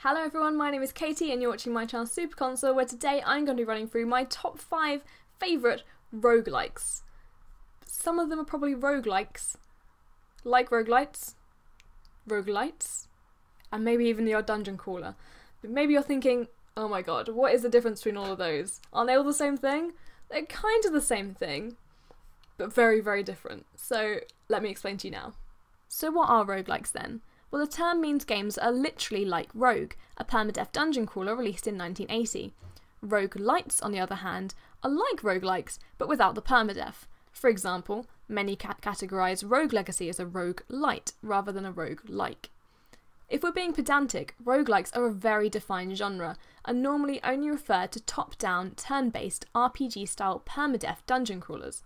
Hello everyone, my name is Katie and you're watching my channel Super Console, where today I'm going to be running through my top 5 favourite roguelikes. Some of them are probably roguelikes, like roguelites, and maybe even the odd dungeon crawler. But maybe you're thinking, oh my god, what is the difference between all of those? Aren't they all the same thing? They're kind of the same thing, but very, very different. So let me explain to you now. So what are roguelikes then? Well, the term means games that are literally like Rogue, a permadeath dungeon crawler released in 1980. Rogue-Lites, on the other hand, are like roguelikes, but without the permadeath. For example, many categorise Rogue Legacy as a Rogue-Lite rather than a rogue-like. If we're being pedantic, roguelikes are a very defined genre, and normally only refer to top-down, turn-based, RPG-style permadeath dungeon crawlers.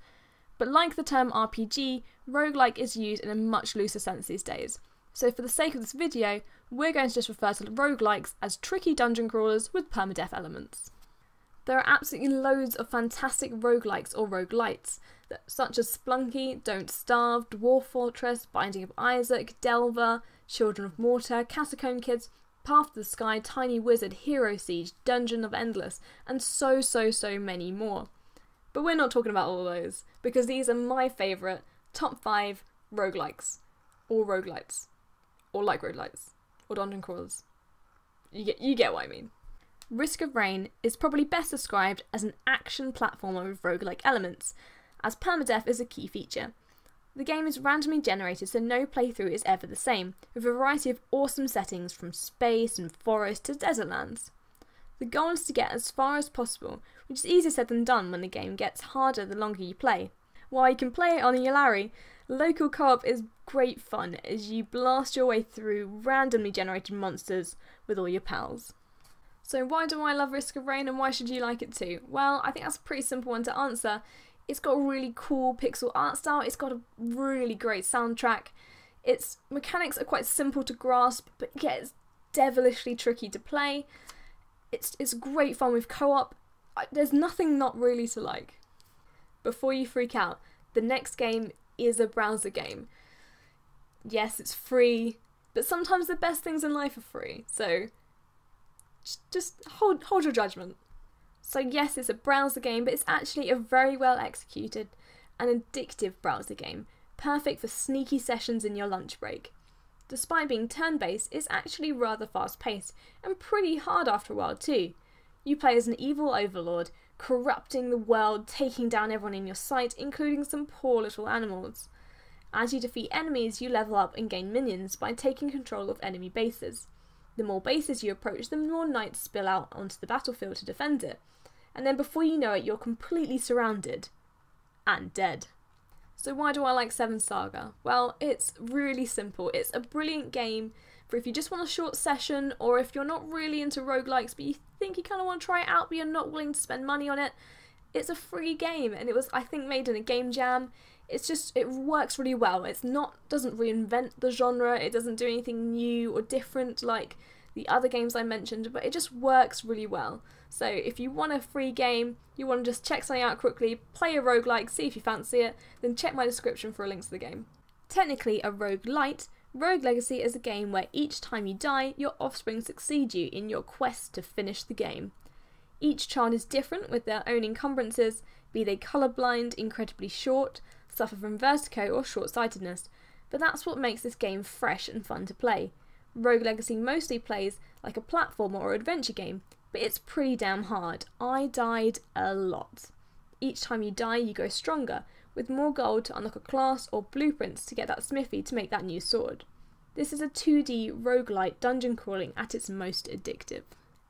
But like the term RPG, roguelike is used in a much looser sense these days. So for the sake of this video, we're going to just refer to roguelikes as tricky dungeon crawlers with permadeath elements. There are absolutely loads of fantastic roguelikes or roguelites, such as Splunky, Don't Starve, Dwarf Fortress, Binding of Isaac, Delver, Children of Mortar, Catacomb Kids, Path to the Sky, Tiny Wizard, Hero Siege, Dungeon of Endless, and so many more. But we're not talking about all those, because these are my favourite top 5 roguelikes, or roguelites. Or like roguelites, or dungeon crawlers. You get what I mean. Risk of Rain is probably best described as an action platformer with roguelike elements, as permadeath is a key feature. The game is randomly generated, so no playthrough is ever the same, with a variety of awesome settings from space and forest to desert lands. The goal is to get as far as possible, which is easier said than done when the game gets harder the longer you play. While you can play it on a Yulari, local co-op is great fun as you blast your way through randomly generated monsters with all your pals. So why do I love Risk of Rain and why should you like it too? Well, I think that's a pretty simple one to answer. It's got a really cool pixel art style, it's got a really great soundtrack, its mechanics are quite simple to grasp, but yeah, it's devilishly tricky to play. It's great fun with co-op. There's nothing not really to like. Before you freak out, the next game is a browser game. Yes, it's free, but sometimes the best things in life are free, so just hold your judgment. So yes, it's a browser game, but it's actually a very well executed and addictive browser game, perfect for sneaky sessions in your lunch break. Despite being turn-based, it's actually rather fast-paced and pretty hard after a while too. You play as an evil overlord, corrupting the world, taking down everyone in your sight, including some poor little animals. As you defeat enemies, you level up and gain minions by taking control of enemy bases. The more bases you approach, the more knights spill out onto the battlefield to defend it. And then before you know it, you're completely surrounded. And dead. So why do I like 7 Saga? Well, it's really simple. It's a brilliant game for if you just want a short session, or if you're not really into roguelikes but you think you kind of want to try it out but you're not willing to spend money on it. It's a free game and it was, I think, made in a game jam. It works really well. Doesn't reinvent the genre, it doesn't do anything new or different like the other games I mentioned, but it just works really well. So if you want a free game, you want to just check something out quickly, play a roguelike, see if you fancy it, then check my description for a link to the game. Technically a roguelite, Rogue Legacy is a game where each time you die, your offspring succeed you in your quest to finish the game. Each child is different with their own encumbrances, be they colourblind, incredibly short, suffer from vertigo or short-sightedness, but that's what makes this game fresh and fun to play. Rogue Legacy mostly plays like a platformer or adventure game, but it's pretty damn hard. I died a lot. Each time you die, you go stronger, with more gold to unlock a class or blueprints to get that smithy to make that new sword. This is a 2D roguelite dungeon crawling at its most addictive.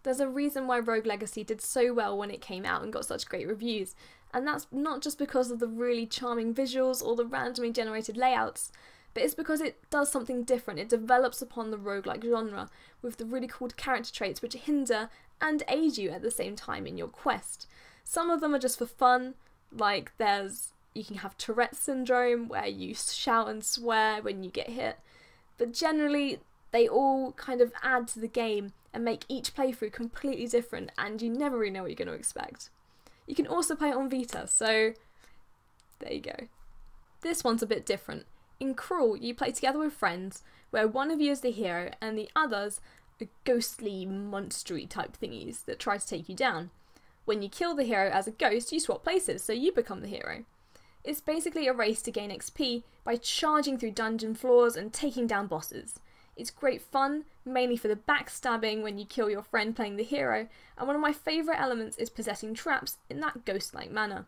There's a reason why Rogue Legacy did so well when it came out and got such great reviews, and that's not just because of the really charming visuals or the randomly generated layouts, but it's because it does something different. It develops upon the roguelike genre with the really cool character traits which hinder and aid you at the same time in your quest. Some of them are just for fun, like you can have Tourette syndrome where you shout and swear when you get hit, but generally they all kind of add to the game and make each playthrough completely different and you never really know what you're going to expect. You can also play it on Vita, so there you go. This one's a bit different. In Crawl, you play together with friends, where one of you is the hero and the others ghostly, monstery type thingies that try to take you down. When you kill the hero as a ghost, you swap places, so you become the hero. It's basically a race to gain XP by charging through dungeon floors and taking down bosses. It's great fun, mainly for the backstabbing when you kill your friend playing the hero, and one of my favourite elements is possessing traps in that ghost-like manner.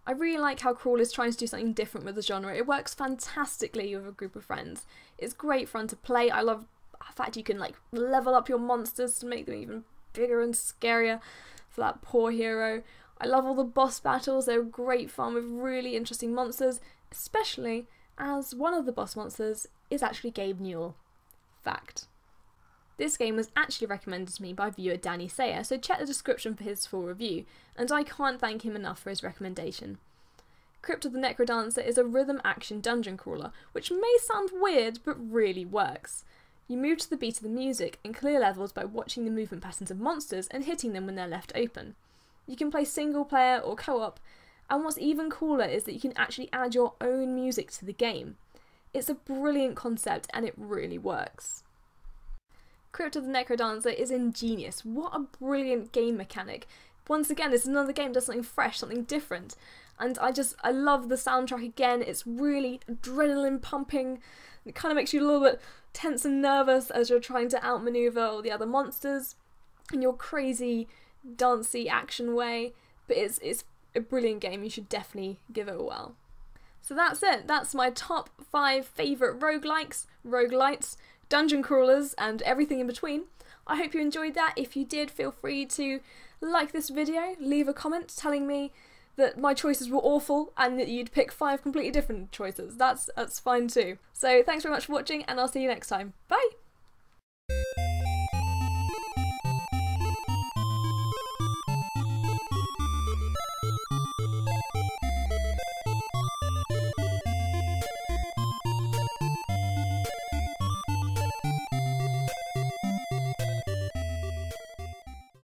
I really like how Crawl is trying to do something different with the genre. It works fantastically with a group of friends. It's great fun to play. I love the fact you can like level up your monsters to make them even bigger and scarier for that poor hero. I love all the boss battles. They're great fun with really interesting monsters, especially as one of the boss monsters is actually Gabe Newell. Fact. This game was actually recommended to me by viewer Danny Sayer, so check the description for his full review, and I can't thank him enough for his recommendation. Crypt of the Necrodancer is a rhythm action dungeon crawler, which may sound weird but really works. You move to the beat of the music and clear levels by watching the movement patterns of monsters and hitting them when they're left open. You can play single player or co-op, and what's even cooler is that you can actually add your own music to the game. It's a brilliant concept and it really works. Crypt of the Necrodancer is ingenious. What a brilliant game mechanic. Once again, it's another game that does something fresh, something different. And I love the soundtrack again. It's really adrenaline pumping. It kind of makes you a little bit tense and nervous as you're trying to outmaneuver all the other monsters in your crazy, dancey action way. But it's a brilliant game. You should definitely give it a whirl. So that's it. That's my top 5 favourite roguelikes, roguelites, dungeon crawlers, and everything in between. I hope you enjoyed that. If you did, feel free to like this video, leave a comment telling me that my choices were awful and that you'd pick 5 completely different choices. That's fine too. So thanks very much for watching, and I'll see you next time. Bye!